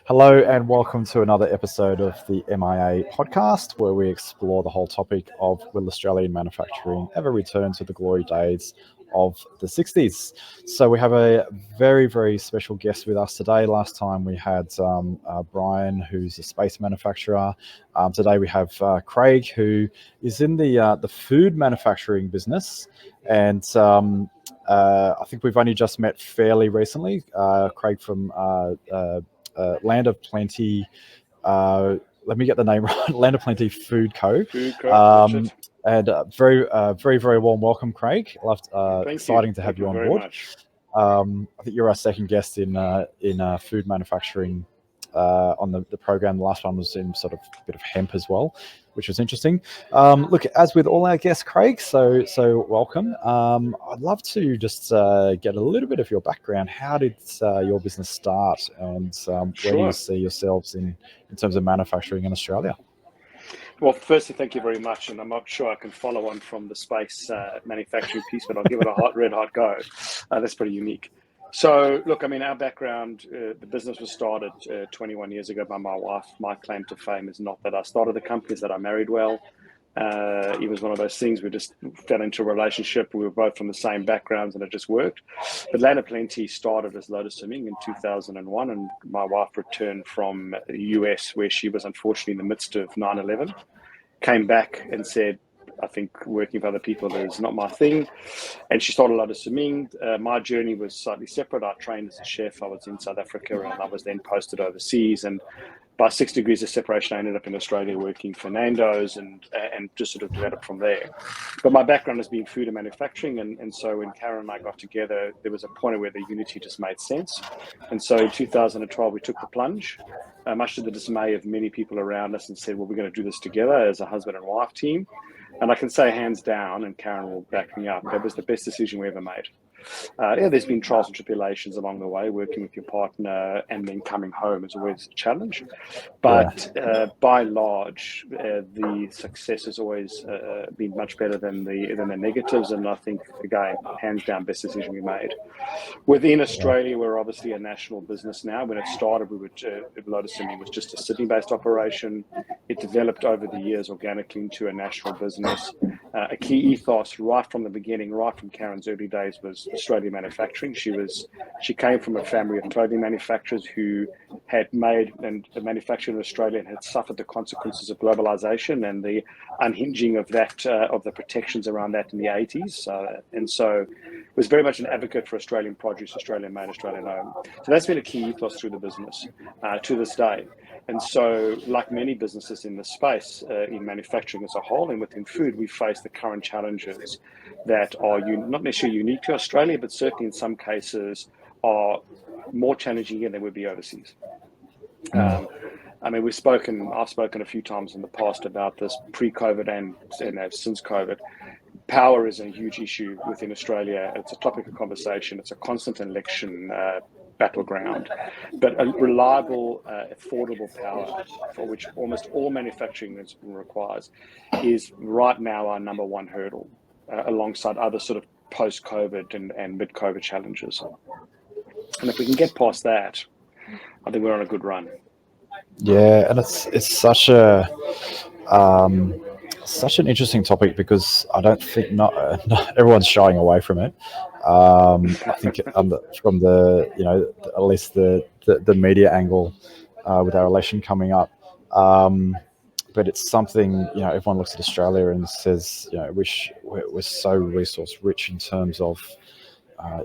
Hello and welcome to another episode of the MIA podcast, where we explore the whole topic of will Australian manufacturing ever return to the glory days of the 60s. So we have a very, very special guest with us today. Last time we had Brian, who's a space manufacturer. Today we have Craig, who is in the food manufacturing business. And I think we've only just met fairly recently. Craig from Land of Plenty. Let me get the name right. Land of Plenty Food Co. And very warm welcome, Craig. Exciting to have you on board. I think you're our second guest in food manufacturing on the program. The last one was in sort of a bit of hemp as well, which was interesting. Look, as with all our guests, Craig, so welcome. I'd love to just get a little bit of your background. How did your business start, and where do you see yourselves in terms of manufacturing in Australia? Well, firstly, thank you very much. And I'm not sure I can follow on from the space manufacturing piece, but I'll give it a red hot go. That's pretty unique. So, look, I mean, our background, the business was started 21 years ago by my wife. My claim to fame is not that I started the company, it's that I married well. It was one of those things, we just fell into a relationship. We were both from the same backgrounds and it just worked. But Land of Plenty started as Lotus Swimming in 2001, and my wife returned from the US, where she was unfortunately in the midst of 9/11. Came back and said, I think working with other people is not my thing. And she started Lotus Swimming. My journey was slightly separate. I trained as a chef. I was in South Africa and I was then posted overseas. And by 6 degrees of separation, I ended up in Australia working for Nando's and just sort of developed from there. But my background has been food and manufacturing. And so when Karen and I got together, there was a point where the unity just made sense. And so in 2012, we took the plunge, much to the dismay of many people around us, and said, well, we're going to do this together as a husband and wife team. And I can say hands down, and Karen will back me up, that was the best decision we ever made. There's been trials and tribulations along the way. Working with your partner and then coming home is always a challenge. But by and large, the success has always been much better than the negatives. And I think, again, hands down, best decision we made. Within Australia, we're obviously a national business now. When it started, Lotus Swimming was just a Sydney-based operation. It developed over the years organically into a national business. A key ethos right from the beginning, right from Karen's early days, was Australian manufacturing. She came from a family of clothing manufacturers who had made and manufactured in Australia and had suffered the consequences of globalization and the unhinging of that, of the protections around that in the 80s. And so was very much an advocate for Australian produce, Australian made, Australian owned. So that's been a key ethos through the business to this day. And so, like many businesses in this space, in manufacturing as a whole and within food, we face the current challenges that are not necessarily unique to Australia, but certainly in some cases are more challenging here than would be overseas. I mean, I've spoken a few times in the past about this pre-COVID and since COVID. Power is a huge issue within Australia. It's a topic of conversation. It's a constant election battleground. But a reliable, affordable power, for which almost all manufacturing requires, is right now our number one hurdle, alongside other sort of post-COVID and mid-COVID challenges. And if we can get past that, I think we're on a good run. Yeah, and it's such an interesting topic, because I don't think not everyone's shying away from it. I think from the at least the media angle with our election coming up, but it's something everyone looks at Australia and says we're so resource rich in terms of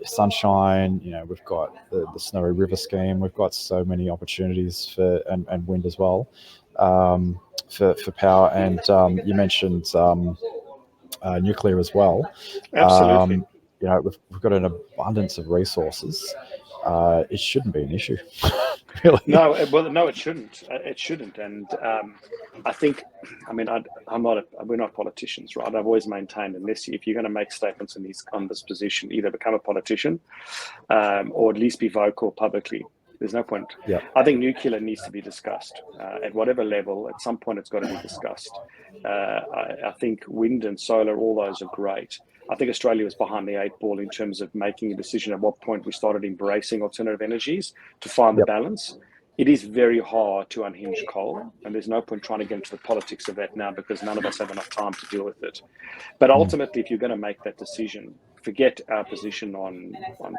sunshine. We've got the Snowy River scheme. We've got so many opportunities for and wind as well. For power, and you mentioned nuclear as well. Absolutely. We've got an abundance of resources. It shouldn't be an issue. Really. No, it shouldn't. It shouldn't. And I think, we're not politicians, right? I've always maintained, if you're going to make statements on this position, either become a politician or at least be vocal publicly. There's no point. Yeah. I think nuclear needs to be discussed at whatever level. At some point, it's got to be discussed. I think wind and solar, all those are great. I think Australia was behind the 8 ball in terms of making a decision at what point we started embracing alternative energies to find the balance. It is very hard to unhinge coal, and there's no point trying to get into the politics of that now because none of us have enough time to deal with it. But ultimately, if you're going to make that decision, forget our position on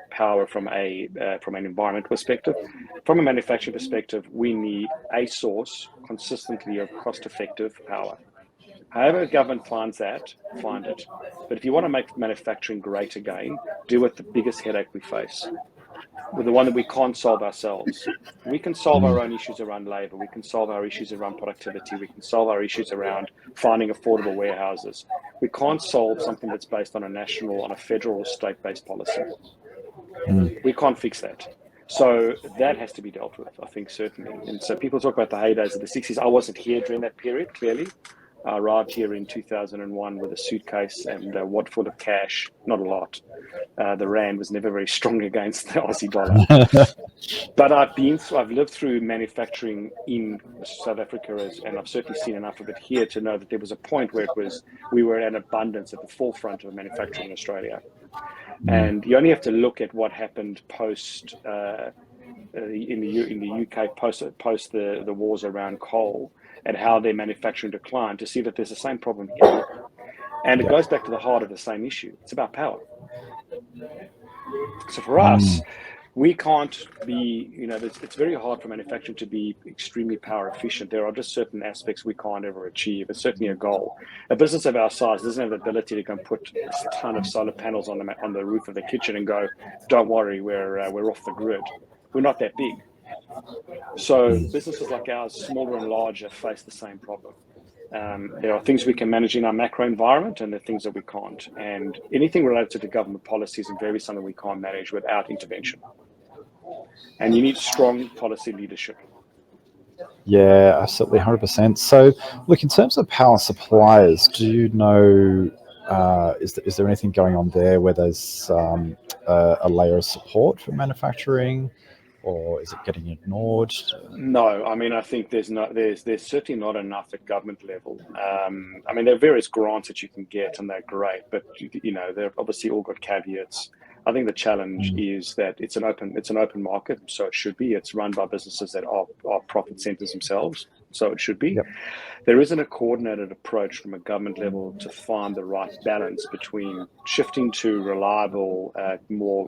power from an environmental perspective. From a manufacturing perspective, we need a source consistently of cost-effective power. However a government finds that, find it. But if you want to make manufacturing great again, deal with the biggest headache we face, with the one that we can't solve ourselves. We can solve our own issues around labor. We can solve our issues around productivity. We can solve our issues around finding affordable warehouses. We can't solve something that's based on a federal or state-based policy. We can't fix that. So that has to be dealt with, I think, certainly. And so people talk about the heydays of the 60s. I wasn't here during that period, clearly. I arrived here in 2001 with a suitcase and a wad full of cash, not a lot. The rand was never very strong against the Aussie dollar. But I've lived through manufacturing in South Africa, and I've certainly seen enough of it here to know that there was a point where we were at abundance at the forefront of manufacturing in Australia. And you only have to look at what happened post in the UK post the wars around coal and how their manufacturing declined to see that there's the same problem here. And it goes back to the heart of the same issue. It's about power. So for us, we can't be, it's very hard for manufacturing to be extremely power efficient. There are just certain aspects we can't ever achieve. It's certainly a goal. A business of our size doesn't have the ability to go and put a ton of solar panels on the roof of the kitchen and go, don't worry, we're off the grid. We're not that big. So businesses like ours, smaller and larger, face the same problem. There are things we can manage in our macro environment and there are things that we can't. And anything related to government policies is very something we can't manage without intervention. And you need strong policy leadership. Yeah, absolutely, 100%. So, look, in terms of power suppliers, do you know, is there anything going on there where there's a layer of support for manufacturing, or is it getting ignored? No, I mean, I think there's certainly not enough at government level. I mean, there are various grants that you can get, and they're great, but they've obviously all got caveats. I think the challenge is that it's an open market, so it should be. It's run by businesses that are profit centers themselves, so it should be. Yep. There isn't a coordinated approach from a government level to find the right balance between shifting to reliable, more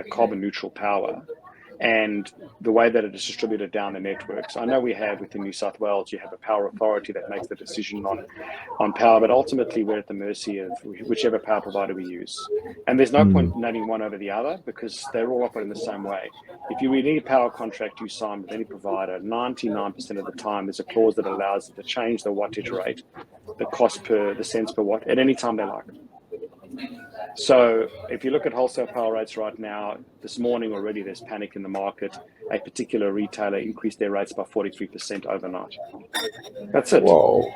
carbon neutral power and the way that it is distributed down the networks. I know we have within New South Wales, you have a power authority that makes the decision on power, but ultimately we're at the mercy of whichever power provider we use. And there's no point naming one over the other because they're all operating the same way. If you read any power contract you sign with any provider, 99% of the time there's a clause that allows them to change the wattage rate, the cents per watt, at any time they like. So if you look at wholesale power rates right now, this morning already there's panic in the market. A particular retailer increased their rates by 43% overnight. That's it. Whoa.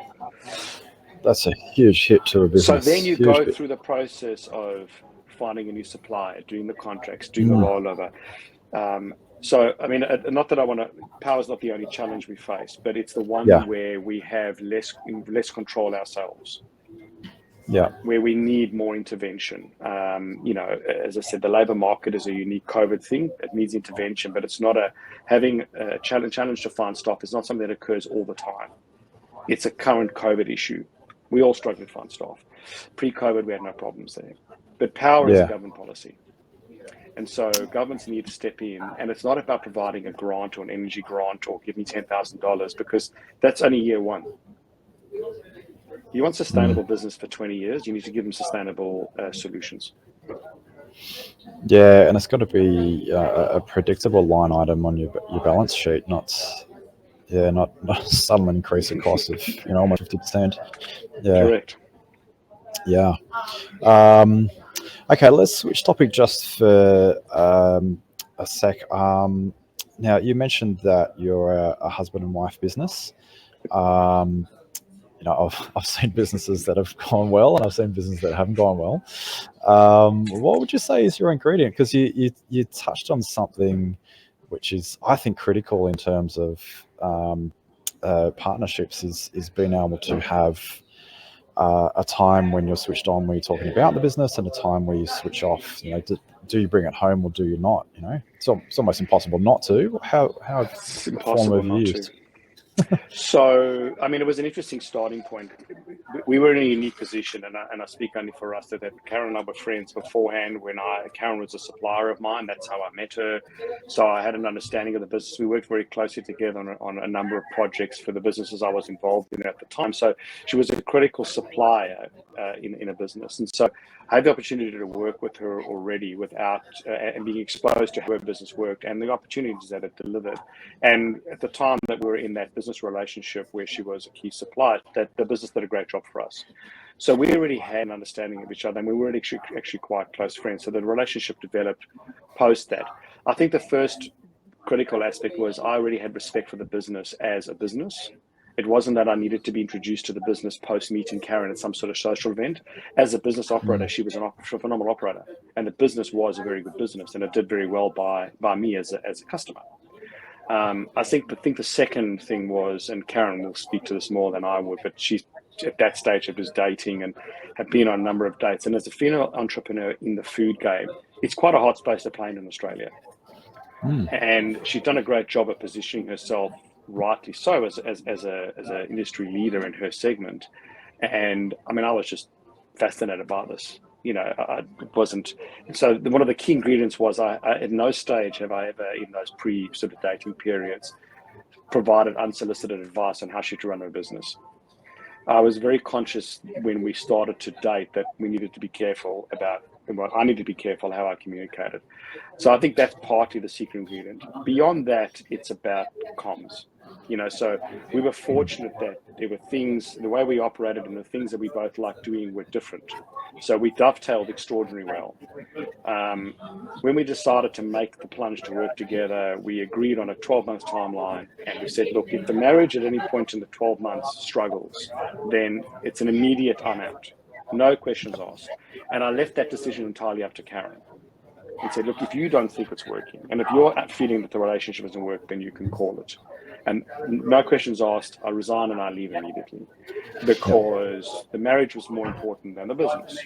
That's a huge hit to a business. So then you go through the process of finding a new supplier, doing the contracts, doing the rollover. So, I mean, not that power is not the only challenge we face, but it's the one where we have less control ourselves. Yeah, where we need more intervention. As I said, the labour market is a unique COVID thing. It needs intervention, but it's not having a challenge to find staff is not something that occurs all the time. It's a current COVID issue. We all struggle to find staff. Pre-COVID, we had no problems there. But power is a government policy. And so governments need to step in, and it's not about providing a grant or an energy grant or give me $10,000 because that's only year one. You want sustainable business for 20 years, you need to give them sustainable solutions. Yeah, and it's got to be a predictable line item on your balance sheet, not a sudden increase in cost of almost 50%. Yeah. Correct. Yeah. Okay, let's switch topic just for a sec. Now, you mentioned that you're a husband and wife business. I've seen businesses that have gone well, and I've seen businesses that haven't gone well. What would you say is your ingredient? Because you touched on something which is, I think, critical in terms of partnerships is being able to have a time when you're switched on, where you're talking about the business, and a time where you switch off. Do you bring it home or do you not? It's almost impossible not to. It's What form impossible have you not to. used? So, I mean, it was an interesting starting point. We were in a unique position, and I speak only for us, that Karen and I were friends beforehand. Karen was a supplier of mine. That's how I met her. So I had an understanding of the business. We worked very closely together on a number of projects for the businesses I was involved in at the time. So she was a critical supplier in a business. And so I had the opportunity to work with her already without and being exposed to how her business worked and the opportunities that it delivered. And at the time that we were in that business relationship where she was a key supplier, that the business did a great job for us. So we already had an understanding of each other, and we were actually quite close friends. So the relationship developed post that. I think the first critical aspect was I already had respect for the business as a business. It wasn't that I needed to be introduced to the business post meeting Karen at some sort of social event. As a business operator, she was a phenomenal operator, and the business was a very good business, and it did very well by me as a customer. I think the second thing was, and Karen will speak to this more than I would, but she's at that stage of was dating and had been on a number of dates. And as a female entrepreneur in the food game, it's quite a hot space to play in Australia. And she'd done a great job of positioning herself, rightly so, as an industry leader in her segment. And I mean, I was just fascinated by this. I wasn't. So one of the key ingredients was I at no stage have I ever, in those pre sort of dating periods, provided unsolicited advice on how she should run her business. I was very conscious when we started to date that we needed to be careful about. Well, I need to be careful how I communicated. So I think that's partly the secret ingredient. Beyond that, it's about comms. So we were fortunate that there were things, the way we operated and the things that we both liked doing were different. So we dovetailed extraordinarily well. When we decided to make the plunge to work together, we agreed on a 12-month timeline, and we said, look, if the marriage at any point in the 12 months struggles, then it's an immediate I'm out. No questions asked. And I left that decision entirely up to Karen and said, look, if you don't think it's working, and if you're feeling that the relationship doesn't work, then you can call it. And no questions asked, I resign and I leave immediately because the marriage was more important than the business.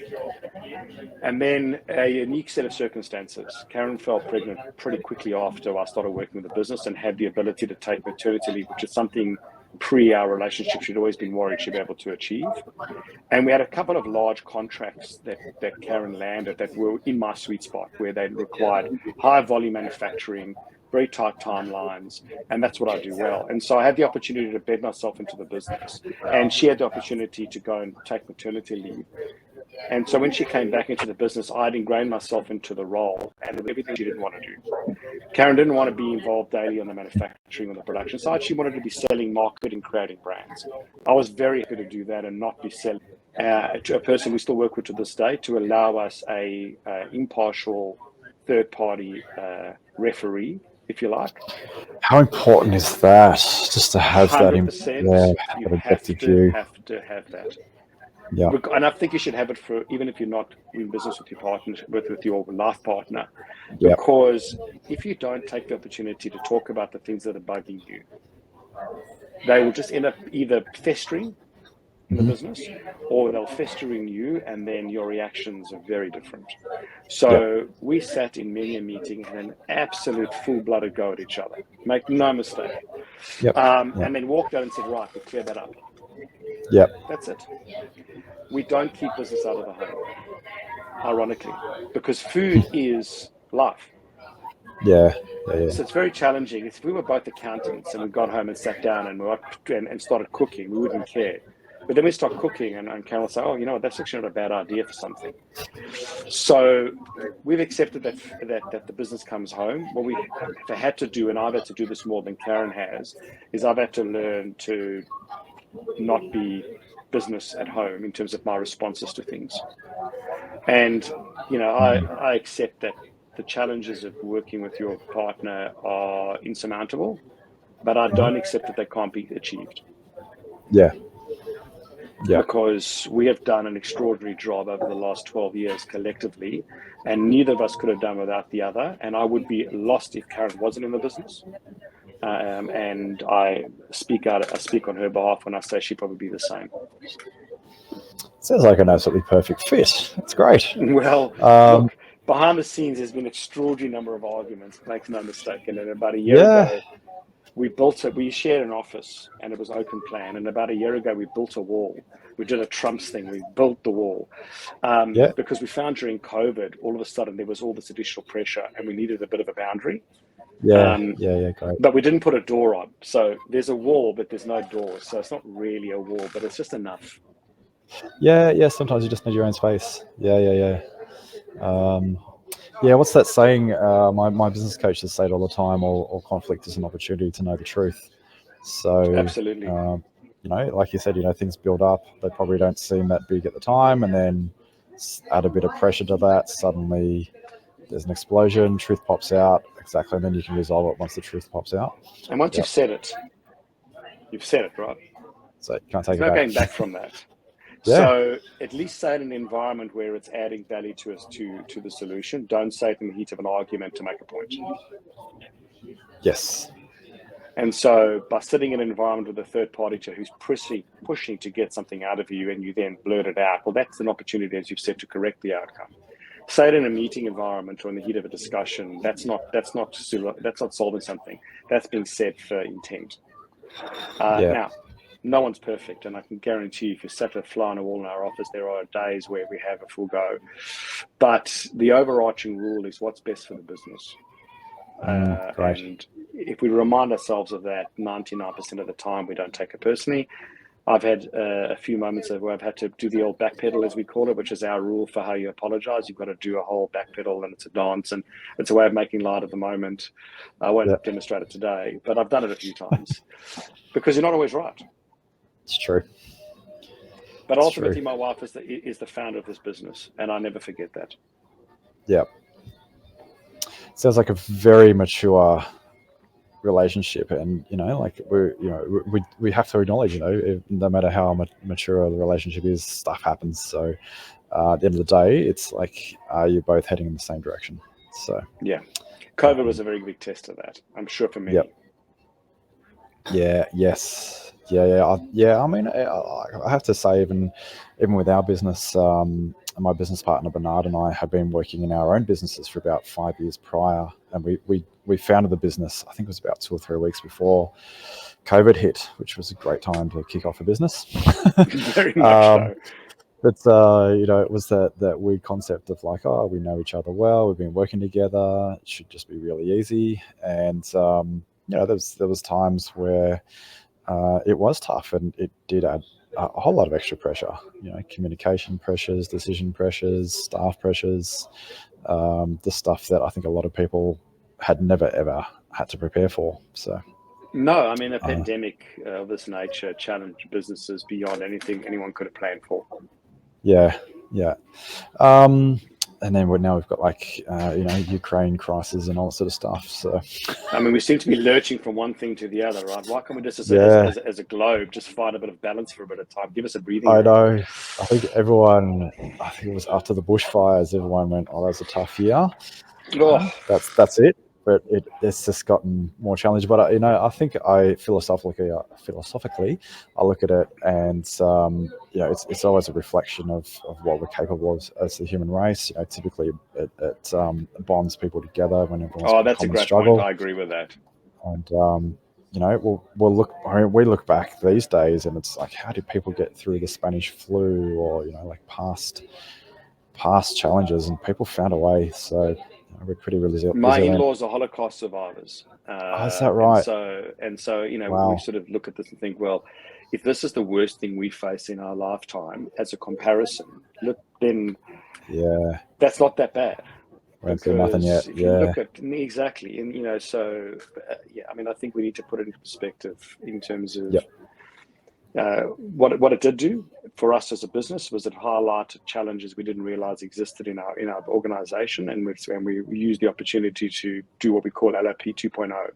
And then a unique set of circumstances. Karen fell pregnant pretty quickly after I started working with the business and had the ability to take maternity leave, which is something pre our relationship she'd always been worried she'd be able to achieve. And we had a couple of large contracts that Karen landed that were in my sweet spot, where they required high volume manufacturing, very tight timelines, and that's what I do well. And so I had the opportunity to bed myself into the business, and she had the opportunity to go and take maternity leave. And so when she came back into the business, I'd ingrained myself into the role and everything she didn't want to do. Karen didn't want to be involved daily on the manufacturing or the production side. She wanted to be selling, marketing, creating brands. I was very happy to do that and not be selling to a person we still work with to this day, to allow us a impartial third-party referee, if you like. How important is that? Just to have 100%. You have view. to have that. Yeah. And I think you should have it for even if you're not in business with your partner, with your life partner, because if you don't take the opportunity to talk about the things that are bugging you, they will just end up either festering in the business, or they'll fester in you, and then your reactions are very different. So we sat in many a meeting and an absolute full-blooded go at each other. Make no mistake. And then walked out and said, right, we'll clear that up. That's it. We don't keep business out of the home, ironically, because food is life. So it's very challenging. If we were both accountants and we got home and sat down and started cooking, we wouldn't care. But then we start cooking and Karen will say, oh, you know what, that's actually not a bad idea for something. So we've accepted that the business comes home. What we have had to do, and I've had to do this more than Karen has, is I've had to learn to not be business at home in terms of my responses to things. And, I accept that the challenges of working with your partner are insurmountable, but I don't accept that they can't be achieved. Because we have done an extraordinary job over the last 12 years collectively, and neither of us could have done without the other. And I would be lost if Karen wasn't in the business. And I speak on her behalf when I say she'd probably be the same. Sounds like an absolutely perfect fit. That's great. Well, Um, look, behind the scenes, there's been an extraordinary number of arguments, make no mistake. And then about a year yeah, ago, we built it. We shared an office, and it was open plan. And about a year ago, we built a wall. We did a Trump's thing. We built the wall yeah, because we found during COVID, all of a sudden there was all this additional pressure, and we needed a bit of a boundary. yeah, Um, yeah, great. but we didn't put a door on. So there's a wall, but there's no door. So it's not really a wall, but it's just enough. Yeah. Sometimes you just need your own space. Yeah. Yeah, what's that saying? My business coaches say it all the time. All conflict is an opportunity to know the truth. So, Absolutely. like you said, things build up. They probably don't seem that big at the time, and then add a bit of pressure to that. Suddenly, there's an explosion. Truth pops out exactly, and then you can resolve it once the truth pops out. And once Yep. you've said it, right? So you can't There's take it no back. going back from that. Yeah. So at least say it in an environment where it's adding value to us to the solution. Don't say it in the heat of an argument to make a point. Yes. And so by sitting in an environment with a third party who's pushing to get something out of you and you then blurt it out, well, that's an opportunity, as you've said, to correct the outcome. Say it in a meeting environment or in the heat of a discussion. That's not solving something. That's being said for intent. Yeah. Now, no one's perfect, and I can guarantee if you set a fly on a wall in our office, there are days where we have a full go. But the overarching rule is what's best for the business. Great. And if we remind ourselves of that 99% of the time, we don't take it personally. I've had a few moments where I've had to do the old backpedal, as we call it, which is our rule for how you apologize. You've got to do a whole backpedal, and it's a dance, and it's a way of making light of the moment. I won't demonstrate it today, but I've done it a few times because you're not always right. It's true. But ultimately, my wife is the founder of this business, and I never forget that. Yeah. Sounds like a very mature relationship, and we have to acknowledge, no matter how mature the relationship is, stuff happens. So at the end of the day, it's like, are you both heading in the same direction? So yeah, COVID was a very big test of that, I'm sure, for many. Yep. Yes. Yeah. I mean, I have to say, even with our business, my business partner Bernard and I have been working in our own businesses for about 5 years prior, and we founded the business, I think it was about 2 or 3 weeks before COVID hit, which was a great time to kick off a business. Very much so. But it was that weird concept of like, oh, we know each other well, we've been working together, it should just be really easy. And there was times where it was tough, and it did add a whole lot of extra pressure. Communication pressures, decision pressures, staff pressures, the stuff that I think a lot of people had never ever had to prepare for. So. No, I mean, a pandemic of this nature challenged businesses beyond anything anyone could have planned for. Yeah. And then now we've got Ukraine crisis and all that sort of stuff. So, I mean, we seem to be lurching from one thing to the other, right? Why can't we just, as a globe, just find a bit of balance for a bit of time? Give us a breathing room. I know. I think it was after the bushfires, everyone went, "Oh, that was a tough year." Oh. That's it. But it's just gotten more challenging. But I think philosophically, I look at it, and it's always a reflection of what we're capable of as the human race. Typically it bonds people together when everyone's got that's a great struggle. Point. I agree with that. And we'll look. I mean, we look back these days, and it's like, how did people get through the Spanish flu, or past challenges, and people found a way. So. We're pretty resilient. My in-laws are Holocaust survivors. Is that right? And so wow. We sort of look at this and think, well, if this is the worst thing we face in our lifetime as a comparison, then that's not that bad. Won't do nothing yet. If you look at exactly, and I mean, I think we need to put it in perspective in terms of. What it did do for us as a business was it highlighted challenges we didn't realize existed in our organization, and we used the opportunity to do what we call LOP 2.0,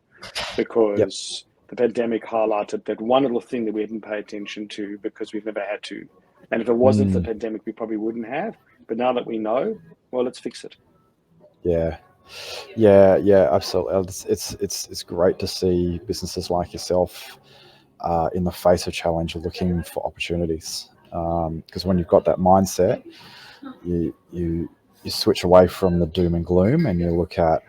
because the pandemic highlighted that one little thing that we didn't pay attention to because we've never had to, and if it wasn't for the pandemic, we probably wouldn't have. But now that we know, well, let's fix it. Yeah, absolutely. It's great to see businesses like yourself in the face of challenge looking for opportunities. because when you've got that mindset, you switch away from the doom and gloom, and you look at,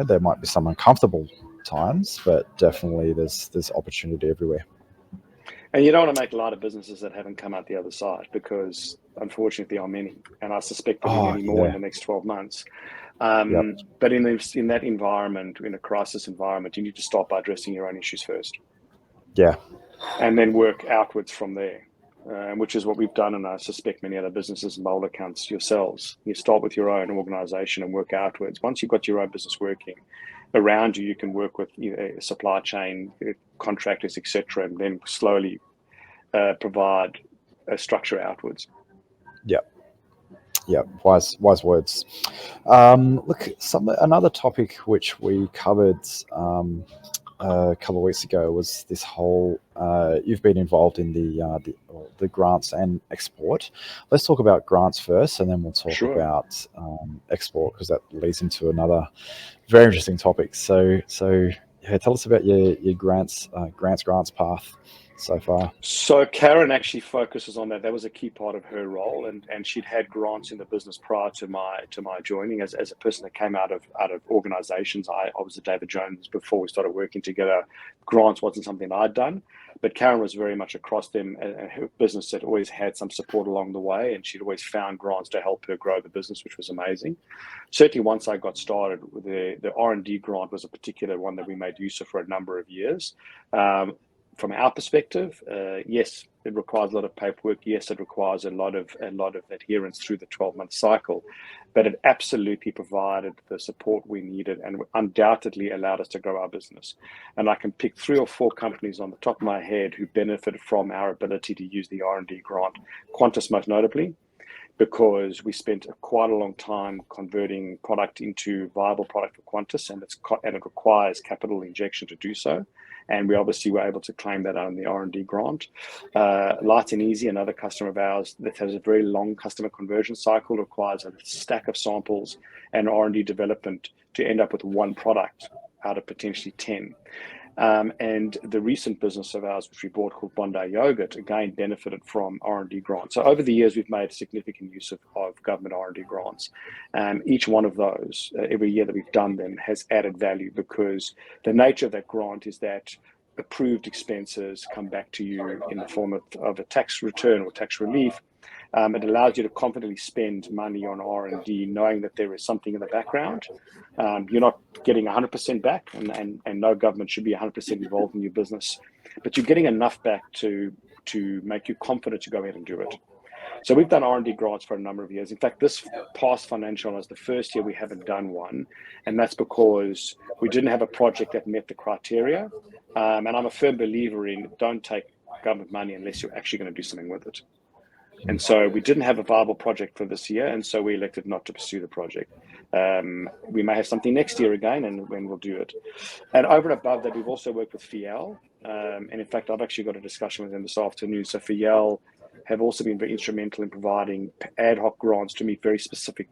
there might be some uncomfortable times, but definitely there's opportunity everywhere. And you don't want to make a lot of businesses that haven't come out the other side, because unfortunately there are many, and I suspect there'll be many more in the next 12 months. But in that environment, in a crisis environment, you need to start by addressing your own issues first. Yeah. And then work outwards from there, which is what we've done, and I suspect many other businesses and bold accounts yourselves. You start with your own organization and work outwards. Once you've got your own business working around you, you can work with supply chain, contractors, etc., and then slowly provide a structure outwards. Yeah, wise words. Look, another topic which we covered a couple of weeks ago was this whole. You've been involved in the grants and export. Let's talk about grants first, and then we'll talk about export, because that leads into another very interesting topic. So yeah, tell us about your grants path so far. So Karen actually focuses on that. That was a key part of her role, and she'd had grants in the business prior to my joining. As a person that came out of organizations, I was at David Jones before we started working together. Grants wasn't something I'd done, but Karen was very much across them, and her business had always had some support along the way, and she'd always found grants to help her grow the business, which was amazing. Certainly once I got started, the R&D grant was a particular one that we made use of for a number of years. From our perspective, yes, it requires a lot of paperwork. Yes, it requires a lot of adherence through the 12-month cycle, but it absolutely provided the support we needed, and undoubtedly allowed us to grow our business. And I can pick 3 or 4 companies on the top of my head who benefited from our ability to use the R&D grant. Qantas most notably, because we spent quite a long time converting product into viable product for Qantas, and it requires capital injection to do so. And we obviously were able to claim that out in the R&D grant. Light and Easy, another customer of ours that has a very long customer conversion cycle, requires a stack of samples and R&D development to end up with one product out of potentially 10. And the recent business of ours, which we bought, called Bondi Yogurt, again benefited from R&D grants. So over the years, we've made significant use of government R&D grants. Each one of those, every year that we've done them, has added value, because the nature of that grant is that approved expenses come back to you in the form of a tax return or tax relief. It allows you to confidently spend money on R&D, knowing that there is something in the background. You're not getting 100% back, and no government should be 100% involved in your business, but you're getting enough back to make you confident to go ahead and do it. So we've done R&D grants for a number of years. In fact, this past financial was the first year we haven't done one, and that's because we didn't have a project that met the criteria. And I'm a firm believer in don't take government money unless you're actually going to do something with it. And so we didn't have a viable project for this year, and so we elected not to pursue the project. We may have something next year again, and when we'll do it. And over and above that, we've also worked with FIEL. And in fact, I've actually got a discussion with them this afternoon. So FIEL have also been very instrumental in providing ad hoc grants to meet very specific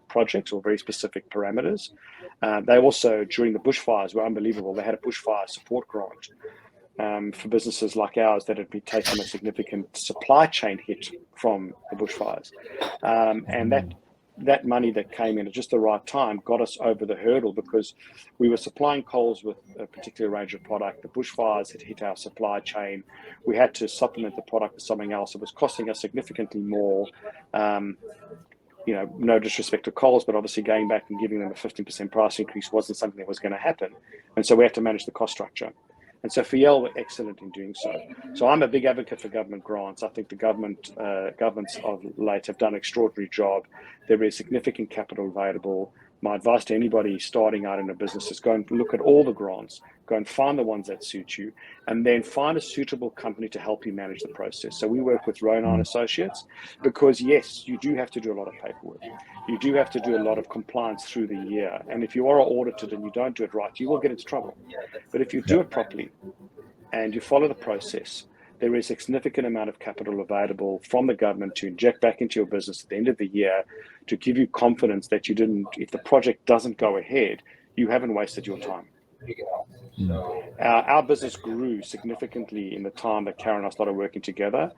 projects or very specific parameters. They also, during the bushfires, were unbelievable. They had a bushfire support grant for businesses like ours that had been taking a significant supply chain hit from the bushfires. And that money that came in at just the right time got us over the hurdle, because we were supplying Coles with a particular range of product. The bushfires had hit our supply chain. We had to supplement the product with something else. It was costing us significantly more. No disrespect to Coles, but obviously going back and giving them a 15% price increase wasn't something that was going to happen. And so we had to manage the cost structure. And so FIEL were excellent in doing so. So I'm a big advocate for government grants. I think the governments of late have done an extraordinary job. There is significant capital available. My advice to anybody starting out in a business is go and look at all the grants, go and find the ones that suit you, and then find a suitable company to help you manage the process. So we work with Ronan Associates, because yes, you do have to do a lot of paperwork. You do have to do a lot of compliance through the year. And if you are audited and you don't do it right, you will get into trouble. But if you do it properly and you follow the process, there is a significant amount of capital available from the government to inject back into your business at the end of the year, to give you confidence that if the project doesn't go ahead, you haven't wasted your time. Our business grew significantly in the time that Karen and I started working together.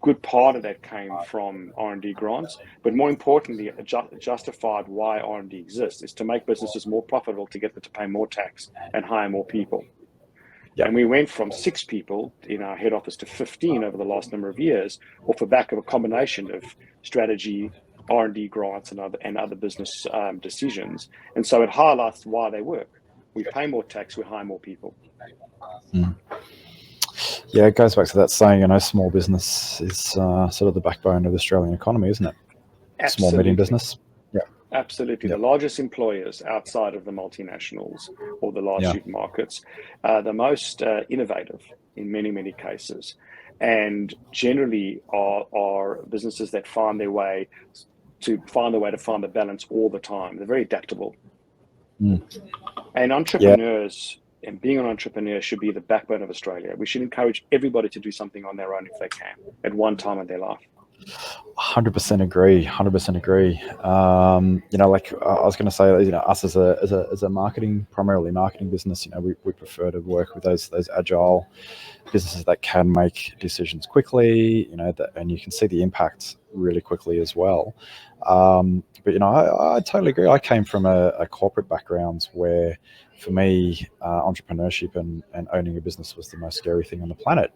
good part of that came from R&D grants, but more importantly, justified why R&D exists is to make businesses more profitable, to get them to pay more tax and hire more people. Yeah. And we went from 6 people in our head office to 15 over the last number of years, off the back of a combination of strategy, R&D grants, and other business decisions. And so it highlights why they work. We pay more tax, we hire more people. Yeah, it goes back to that saying, small business is sort of the backbone of the Australian economy, isn't it? Absolutely. Small, medium business. Yeah. Absolutely. Yep. The largest employers outside of the multinationals or the large supermarkets, the most innovative in many, many cases, and generally are businesses that find their way to find the balance all the time. They're very adaptable. And entrepreneurs and being an entrepreneur should be the backbone of Australia. We should encourage everybody to do something on their own if they can at one time in their life. 100% agree. 100% agree. Like I was going to say, us as a primarily marketing business, we prefer to work with those agile businesses that can make decisions quickly, and you can see the impact really quickly as well. But I totally agree. I came from a corporate background where, for me, entrepreneurship and owning a business was the most scary thing on the planet.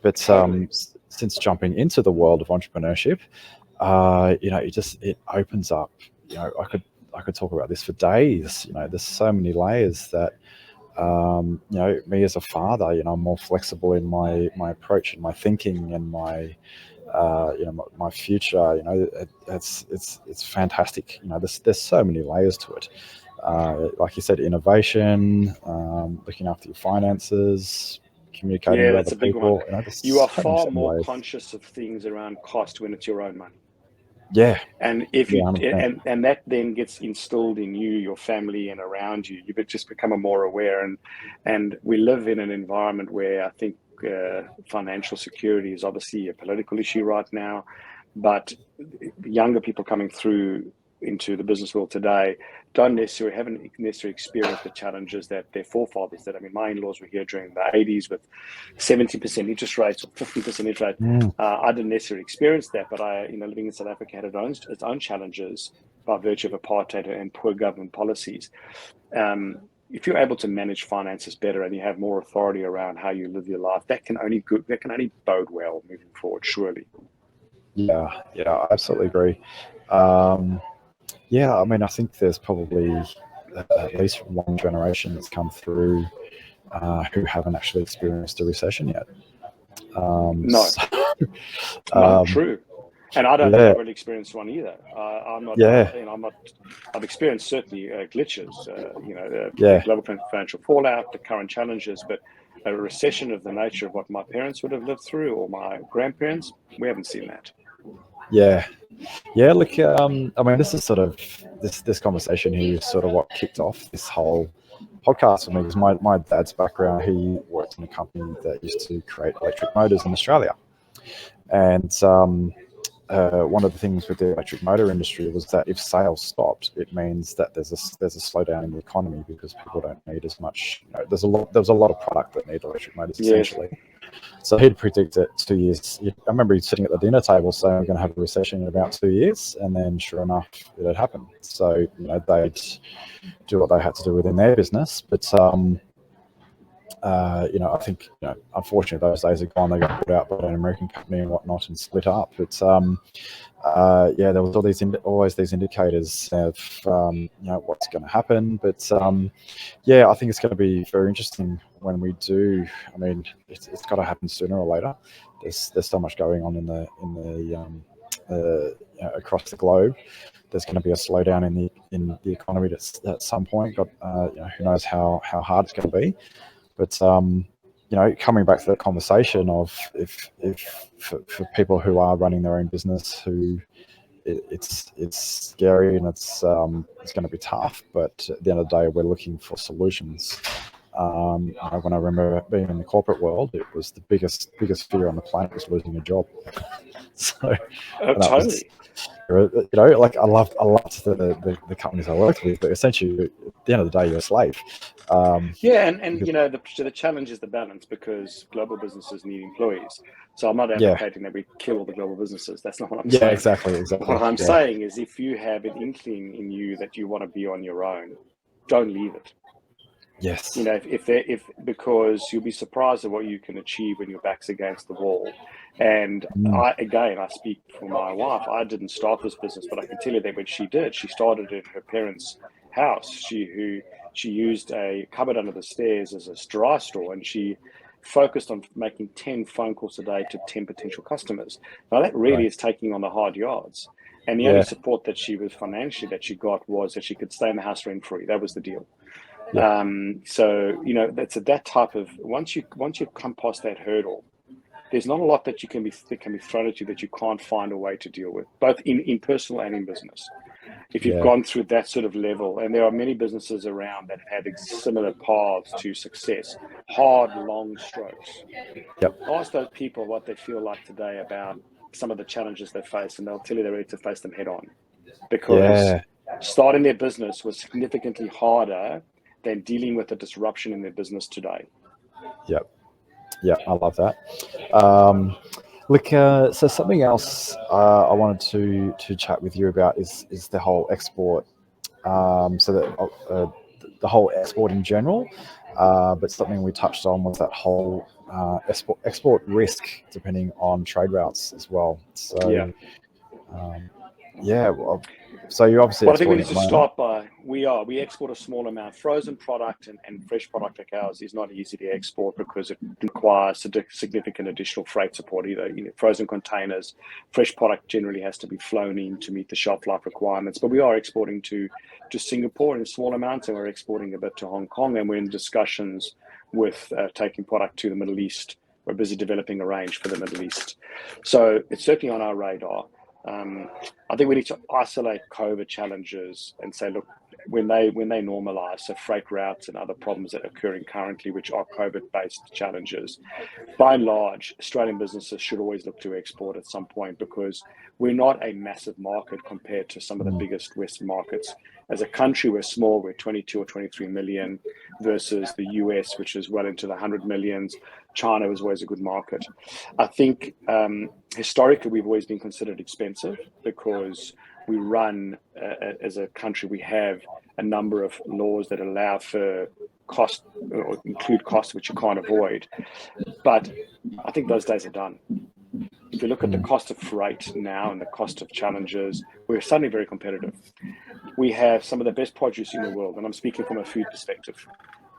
But since jumping into the world of entrepreneurship, it opens up. I could talk about this for days. There's so many layers that, me as a father, I'm more flexible in my approach and my thinking and my future. It's fantastic. There's so many layers to it. Like you said, innovation, looking after your finances, communicating with other people. You are far more conscious of things around cost when it's your own money. Yeah. And if you and that then gets instilled in you, your family, and around you, you just become more aware. And we live in an environment where I think financial security is obviously a political issue right now, but younger people coming through into the business world today haven't necessarily experienced the challenges that their forefathers did. I mean, my in-laws were here during the 80s with 70% interest rates or 50% interest rate. I didn't necessarily experience that, but living in South Africa had its own challenges by virtue of apartheid and poor government policies. If you're able to manage finances better and you have more authority around how you live your life, that can only bode well moving forward, surely. Yeah, I absolutely agree. I think there's probably at least one generation that's come through who haven't actually experienced a recession yet. No, true. And I don't think I've really experienced one either. I'm not. I've experienced certainly glitches. The global financial fallout, the current challenges, but a recession of the nature of what my parents would have lived through or my grandparents, we haven't seen that. Look, this is sort of this conversation here is sort of what kicked off this whole podcast for me, because my dad's background, he worked in a company that used to create electric motors in Australia, and one of the things with the electric motor industry was that if sales stopped, it means that there's a slowdown in the economy because people don't need as much. There was a lot of product that need electric motors essentially. So he'd predicted 2 years. I remember he's sitting at the dinner table saying we're going to have a recession in about 2 years, and then sure enough, it had happened. So they'd do what they had to do within their business, but I think unfortunately those days are gone. They got bought out by an American company and whatnot and split up. But there was always these indicators of what's going to happen. But I think it's going to be very interesting when we do. I mean, it's got to happen sooner or later. There's so much going on in the across the globe. There's going to be a slowdown in the economy at some point. Who knows how hard it's going to be. But coming back to the conversation of if for people who are running their own business, who it's scary and it's going to be tough. But at the end of the day, we're looking for solutions. When I remember being in the corporate world, it was the biggest fear on the planet was losing a job. So and that was, Totally. like I loved the companies I worked with, but essentially at the end of the day, you're a slave. Yeah, and Because, the challenge is the balance, because global businesses need employees. So I'm not yeah, advocating that we kill all the global businesses. That's not what I'm yeah, saying. exactly, What I'm yeah, saying is, if you have an inkling in you that you want to be on your own, don't leave it. yes, If because you'll be surprised at what you can achieve when your back's against the wall. And mm, I speak for my wife. I didn't start this business, but I can tell you that when she did, she started in her parents' house. She used a cupboard under the stairs as a dry store, and she focused on making 10 phone calls a day to 10 potential customers. Now that really right, is taking on the hard yards. And the only yeah, support that she was financially that she got was that she could stay in the house rent free. That was the deal. yeah, So that's that type of, once you come past that hurdle, there's not a lot that can be thrown at you that you can't find a way to deal with, both in personal and in business. If you've yeah, gone through that sort of level, and there are many businesses around that have had similar paths to success, hard, long strokes. yep, Ask those people what they feel like today about some of the challenges they face, and they'll tell you they're ready to face them head on, because yeah, starting their business was significantly harder than dealing with the disruption in their business today. yep, yeah. I love that. Look, so something else I wanted to chat with you about is the whole export. So that the whole export in general, but something we touched on was that whole export risk depending on trade routes as well. Yeah. So yeah, well, so you're obviously Well, I think we exporting need at the to moment. start by we export a small amount. Frozen product and fresh product like ours is not easy to export because it requires significant additional freight support. Either frozen containers, fresh product generally has to be flown in to meet the shelf life requirements. But we are exporting to Singapore in small amounts, and we're exporting a bit to Hong Kong, and we're in discussions with taking product to the Middle East. We're busy developing a range for the Middle East, so it's certainly on our radar. I think we need to isolate COVID challenges and say, look, when they normalize, so freight routes and other problems that are occurring currently, which are COVID-based challenges, by and large, Australian businesses should always look to export at some point, because we're not a massive market compared to some of the Mm, biggest Western markets. As a country, we're small. We're 22 or 23 million versus the US, which is well into the 100 millions. China is always a good market. I think historically, we've always been considered expensive because we run, as a country, we have a number of laws that allow for cost or include costs which you can't avoid. But I think those days are done. If you look at the mm, cost of freight now and the cost of challenges, we're suddenly very competitive. We have some of the best produce in the world, and I'm speaking from a food perspective.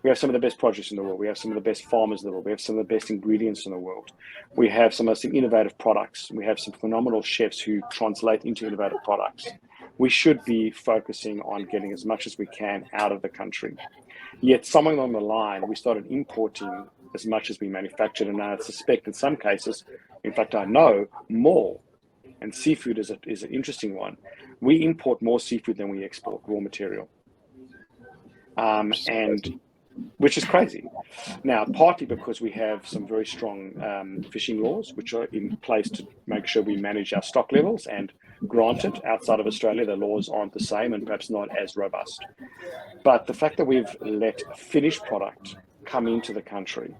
We have some of the best produce in the world. We have some of the best farmers in the world. We have some of the best ingredients in the world. We have some innovative products. We have some phenomenal chefs who translate into innovative products. We should be focusing on getting as much as we can out of the country. Yet somewhere along the line, we started importing as much as we manufactured, and I suspect in some cases, in fact, I know more. And seafood is an interesting one. We import more seafood than we export raw material, which is and crazy. which is crazy. Now, partly because we have some very strong fishing laws, which are in place to make sure we manage our stock levels. And granted, outside of Australia, the laws aren't the same and perhaps not as robust. But the fact that we've let finished product come into the country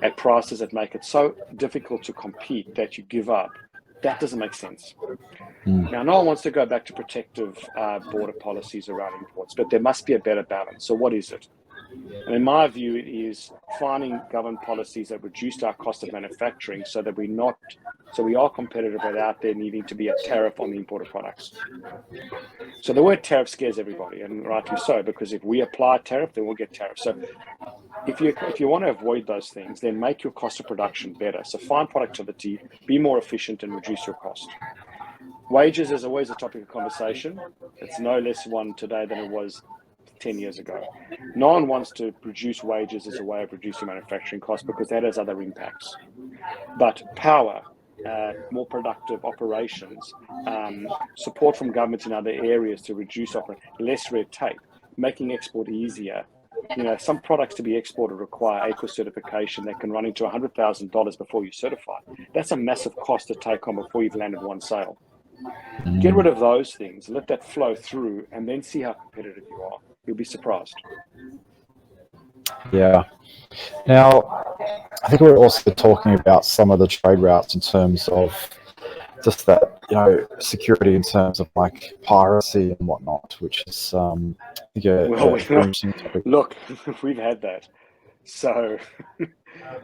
at prices that make it so difficult to compete that you give up, that doesn't make sense. Mm, Now, no one wants to go back to protective border policies around imports, but there must be a better balance. So what is it? And in my view, it is finding government policies that reduce our cost of manufacturing so that we are competitive without there needing to be a tariff on the imported products. So the word tariff scares everybody, and rightly so, because if we apply a tariff, then we'll get tariffs. So if you want to avoid those things, then make your cost of production better. So find productivity, be more efficient, and reduce your cost. Wages is always a topic of conversation. It's no less one today than it was 10 years ago. No one wants to reduce wages as a way of reducing manufacturing costs because that has other impacts. But power, more productive operations, support from governments in other areas to reduce less red tape, making export easier, some products to be exported require AQUA certification that can run into $100,000 before you certify. That's a massive cost to take on before you've landed one sale. Get rid of those things, let that flow through, and then see how competitive you are. You'll be surprised. Yeah. Now, I think we're also talking about some of the trade routes in terms of just that, security in terms of like piracy and whatnot, which is I think a very interesting topic. Look, we've had that. So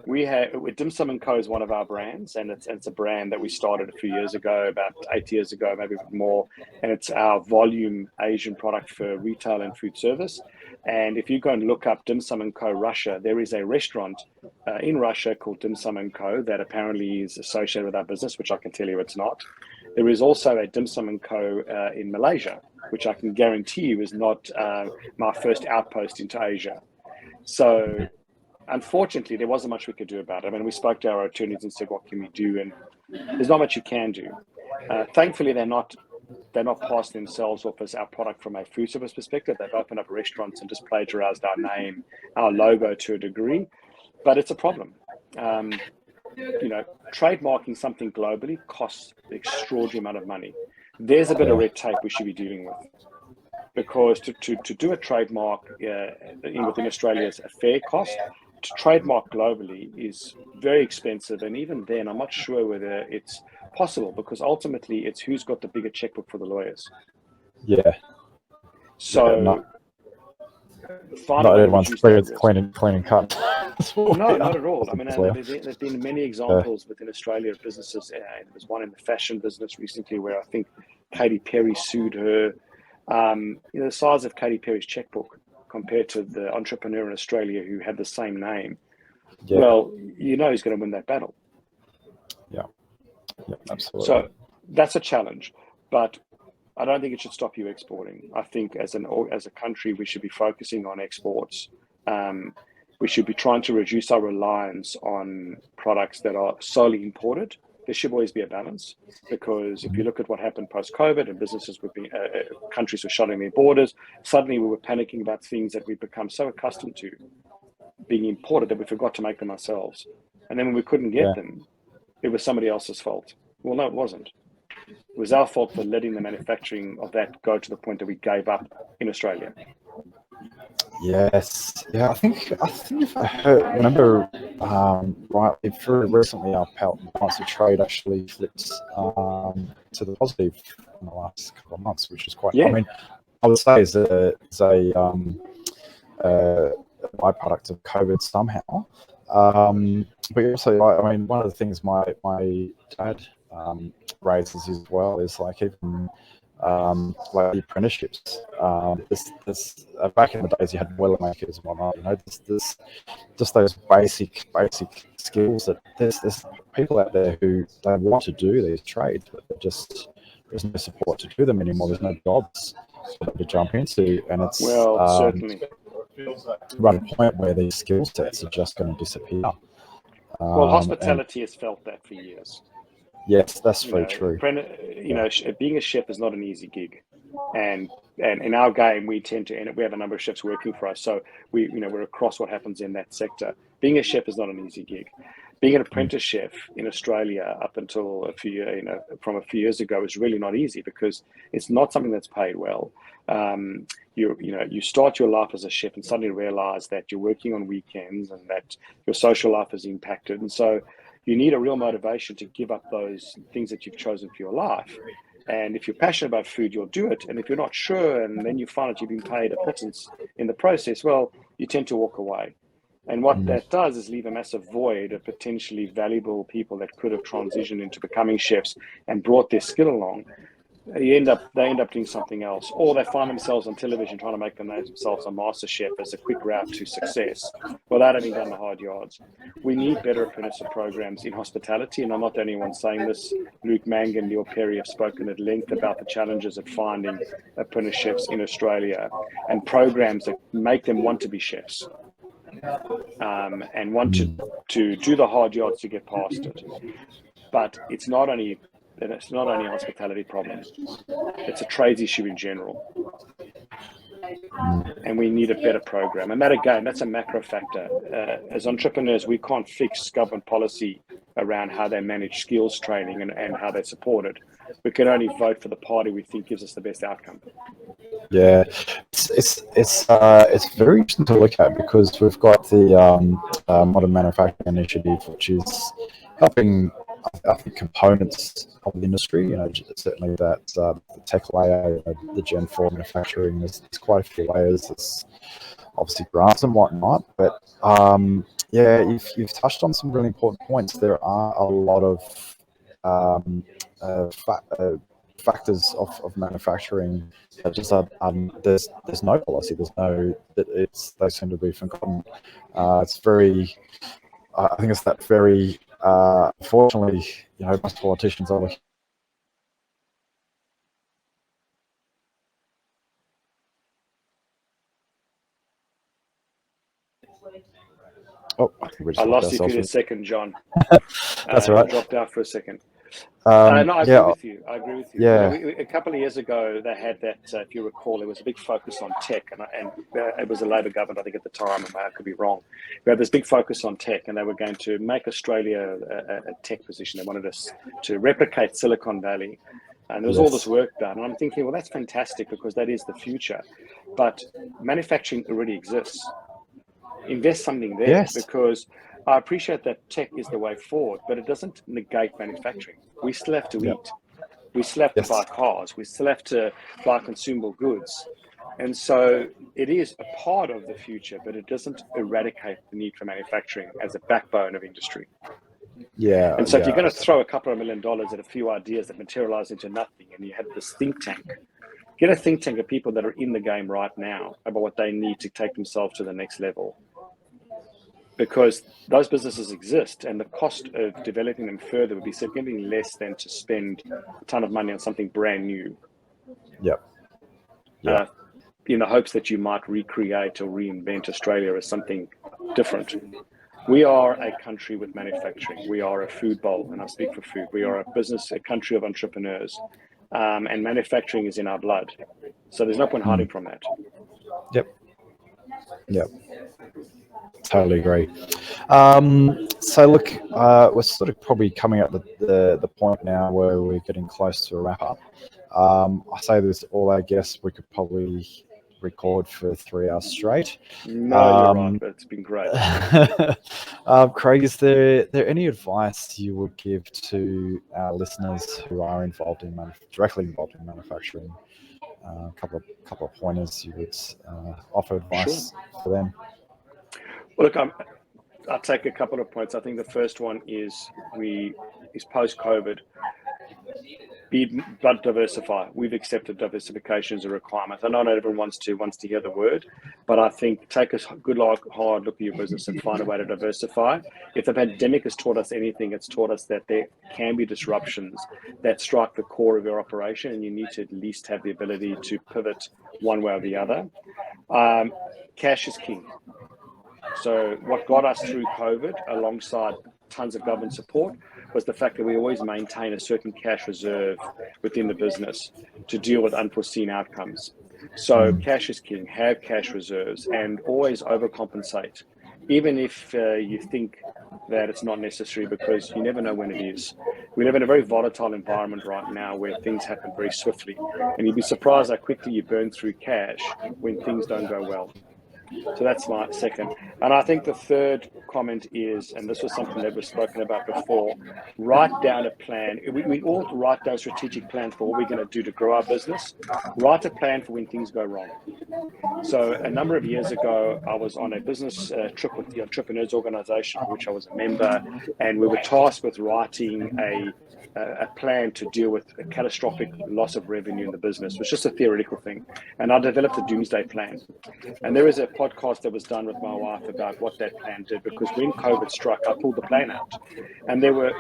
Dim Sum & Co is one of our brands, and it's a brand that we started a few years ago, about 8 years ago, maybe a bit more, and it's our volume Asian product for retail and food service. And if you go and look up Dim Sum & Co Russia, there is a restaurant in Russia called Dim Sum & Co that apparently is associated with our business, which I can tell you it's not. There is also a Dim Sum & Co in Malaysia, which I can guarantee you is not my first outpost into Asia. So unfortunately, there wasn't much we could do about it. I mean, we spoke to our attorneys and said, what can we do? And there's not much you can do. Thankfully, they're not passing themselves off as our product from a food service perspective. They've opened up restaurants and just plagiarized our name, our logo to a degree, but it's a problem. Trademarking something globally costs an extraordinary amount of money. There's a bit of red tape we should be dealing with, because to do a trademark within Australia is a fair cost. To trademark globally is very expensive, and even then, I'm not sure whether it's possible, because ultimately it's who's got the bigger checkbook for the lawyers. Yeah. So not everyone's clean and cut. No, not at all. I mean, there's been many examples within Australia of businesses. There was one in the fashion business recently where I think Katy Perry sued her. The size of Katy Perry's checkbook compared to the entrepreneur in Australia who had the same name. Yeah. Well, he's going to win that battle. Yeah, absolutely. So that's a challenge, but I don't think it should stop you exporting. I think as a country, we should be focusing on exports. We should be trying to reduce our reliance on products that are solely imported. There should always be a balance, because if you look at what happened post-COVID and businesses were countries were shutting their borders, suddenly we were panicking about things that we've become so accustomed to being imported that we forgot to make them ourselves. And then when we couldn't get them, it was somebody else's fault. Well, no, it wasn't. It was our fault for letting the manufacturing of that go to the point that we gave up in Australia. Yes. Yeah, I think if I remember rightly, very recently our balance of trade actually flipped to the positive in the last couple of months, which is quite. Yeah. I mean, I would say is a byproduct of COVID somehow. But also, I mean, one of the things my dad raises as well is like even like the apprenticeships. Back in the days, you had boilermakers and whatnot. There's just those basic skills that there's people out there who they want to do these trades, but there's no support to do them anymore. There's no jobs for them to jump into, and it's certainly right at a point where these skill sets are just going to disappear. Well, hospitality has felt that for years. Yes, that's very true. Being a chef is not an easy gig, and in our game we tend to we have a number of chefs working for us, so we're across what happens in that sector. Being a chef is not an easy gig. Being an apprentice chef in Australia up until from a few years ago is really not easy, because it's not something that's paid well. You start your life as a chef and suddenly realize that you're working on weekends and that your social life is impacted, and so you need a real motivation to give up those things that you've chosen for your life. And if you're passionate about food, you'll do it. And if you're not sure, and then you find that you've been paid a pittance in the process, well, you tend to walk away. And what that does is leave a massive void of potentially valuable people that could have transitioned into becoming chefs and brought their skill along. They end up doing something else, or they find themselves on television trying to make themselves a master chef as a quick route to success without having done the hard yards. We need better apprenticeship programs in hospitality, and I'm not the only one saying this. Luke Mang and Neil Perry have spoken at length about the challenges of finding apprenticeships in Australia, and programs that make them want to be chefs and want to do the hard yards to get past it. But it's not only a hospitality problem. It's a trades issue in general. And we need a better program. And that, again, that's a macro factor. As entrepreneurs, we can't fix government policy around how they manage skills training and how they support it. We can only vote for the party we think gives us the best outcome. Yeah, it's very interesting to look at, because we've got the Modern Manufacturing Initiative, which is helping, I think, components of the industry. Certainly that the tech layer, the Gen 4 manufacturing. There's quite a few layers. There's obviously grants and whatnot, but yeah, you've touched on some really important points. There are a lot of factors of manufacturing that just are there's no policy. There's no they seem to be forgotten. It's very. I think it's that very. Unfortunately, most politicians are looking. Oh, I think we just I lost you for ourselves. a second, John. That's all right. Dropped out for a second. I agree with you. Yeah. A couple of years ago, they had that. If you recall, there was a big focus on tech, and it was a Labor government, I think, at the time. I could be wrong. We had this big focus on tech, and they were going to make Australia a tech position. They wanted us to replicate Silicon Valley, and there was all this work done. And I'm thinking, well, that's fantastic, because that is the future. But manufacturing already exists. Invest something there, because I appreciate that tech is the way forward, but it doesn't negate manufacturing. We still have to eat. We still have to buy cars. We still have to buy consumable goods. And so it is a part of the future, but it doesn't eradicate the need for manufacturing as a backbone of industry. Yeah. And so if you're going to throw a couple of $1 million at a few ideas that materialize into nothing, and you have this think tank, get a think tank of people that are in the game right now about what they need to take themselves to the next level. Because those businesses exist, and the cost of developing them further would be significantly less than to spend a ton of money on something brand new. In the hopes that you might recreate or reinvent Australia as something different. We are a country with manufacturing. We are a food bowl, and I speak for food. We are a country of entrepreneurs, and manufacturing is in our blood. So there's no point hiding from that. Yep. Totally agree. So look, we're sort of probably coming at the point now where we're getting close to a wrap up. I say this all our guests, we could probably record for 3 hours straight. No, you're right, but it's been great. Craig, is there any advice you would give to our listeners who are directly involved in manufacturing? A couple of pointers you would offer advice for them. Well, look, I'll take a couple of points. I think the first one is post-COVID. But diversify. We've accepted diversification as a requirement. I know not everyone wants to hear the word, but I think take a good hard look at your business and find a way to diversify. If the pandemic has taught us anything, it's taught us that there can be disruptions that strike the core of your operation, and you need to at least have the ability to pivot one way or the other. Cash is king. So what got us through COVID, alongside tons of government support, was the fact that we always maintain a certain cash reserve within the business to deal with unforeseen outcomes. So cash is king. Have cash reserves and always overcompensate, even if you think that it's not necessary, because you never know when it is. We live in a very volatile environment right now where things happen very swiftly, and you'd be surprised how quickly you burn through cash when things don't go well. So that's my second. And I think the third comment is, and this was something that was spoken about before, write down a plan. We all write down strategic plans for what we're going to do to grow our business. Write a plan for when things go wrong. So a number of years ago, I was on a business trip with the Entrepreneurs Organization, of which I was a member, and we were tasked with writing a plan to deal with a catastrophic loss of revenue in the business. It was just a theoretical thing. And I developed a doomsday plan. And there is a podcast that was done with my wife about what that plan did, because when COVID struck, I pulled the plan out. And there were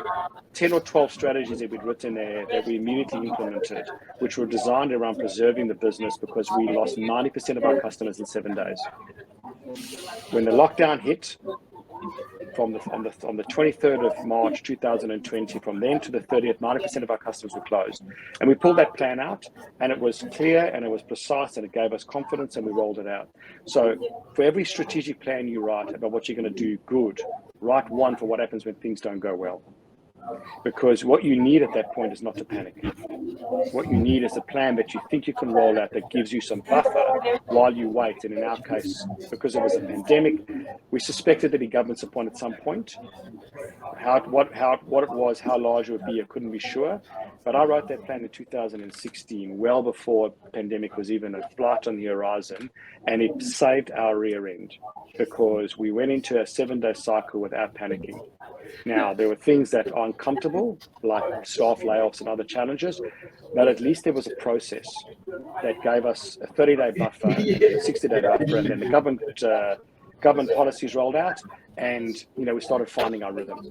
10 or 12 strategies that we'd written there that we immediately implemented, which were designed around preserving the business, because we lost 90% of our customers in 7 days. When the lockdown hit, on the 23rd of March 2020, from then to the 30th, 90% of our customers were closed. And we pulled that plan out, and it was clear and it was precise, and it gave us confidence, and we rolled it out. So for every strategic plan you write about what you're going to do good, write one for what happens when things don't go well. Because what you need at that point is not to panic. What you need is a plan that you think you can roll out that gives you some buffer while you wait. And in our case, because it was a pandemic, we suspected there'd be government support at some point. What it was, how large it would be, I couldn't be sure. But I wrote that plan in 2016, well before the pandemic was even a blight on the horizon, and it saved our rear end because we went into a 7-day cycle without panicking. Now, there were things that are uncomfortable, like staff layoffs and other challenges, but at least there was a process that gave us a 30-day buffer, and then a 60-day buffer, and then the government policies rolled out, and we started finding our rhythm.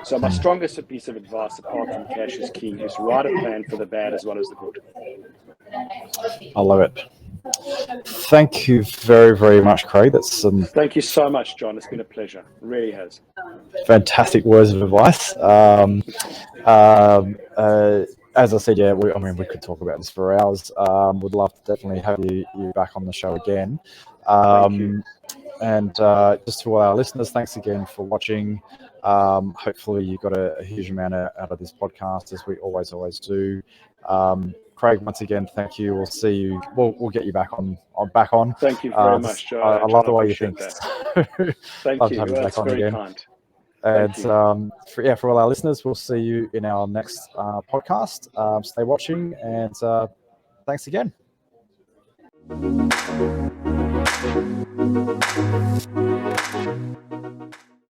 So my strongest piece of advice, apart from cash is king, is write a plan for the bad as well as the good. I love it. Thank you very, very much, Craig. That's some Thank you so much, John. It's been a pleasure. It really has. fantastic words of advice. As I said, we could talk about this for hours. Would love to definitely have you back on the show again. Thank you. And just to all our listeners, thanks again for watching. Hopefully you got a huge amount out of this podcast, as we always do. Craig, once again, thank you. We'll see you. We'll get you back on. Thank you very much, Joe. I love the way you think. Thank you. That's very kind. And for all our listeners, we'll see you in our next podcast. Stay watching, and thanks again.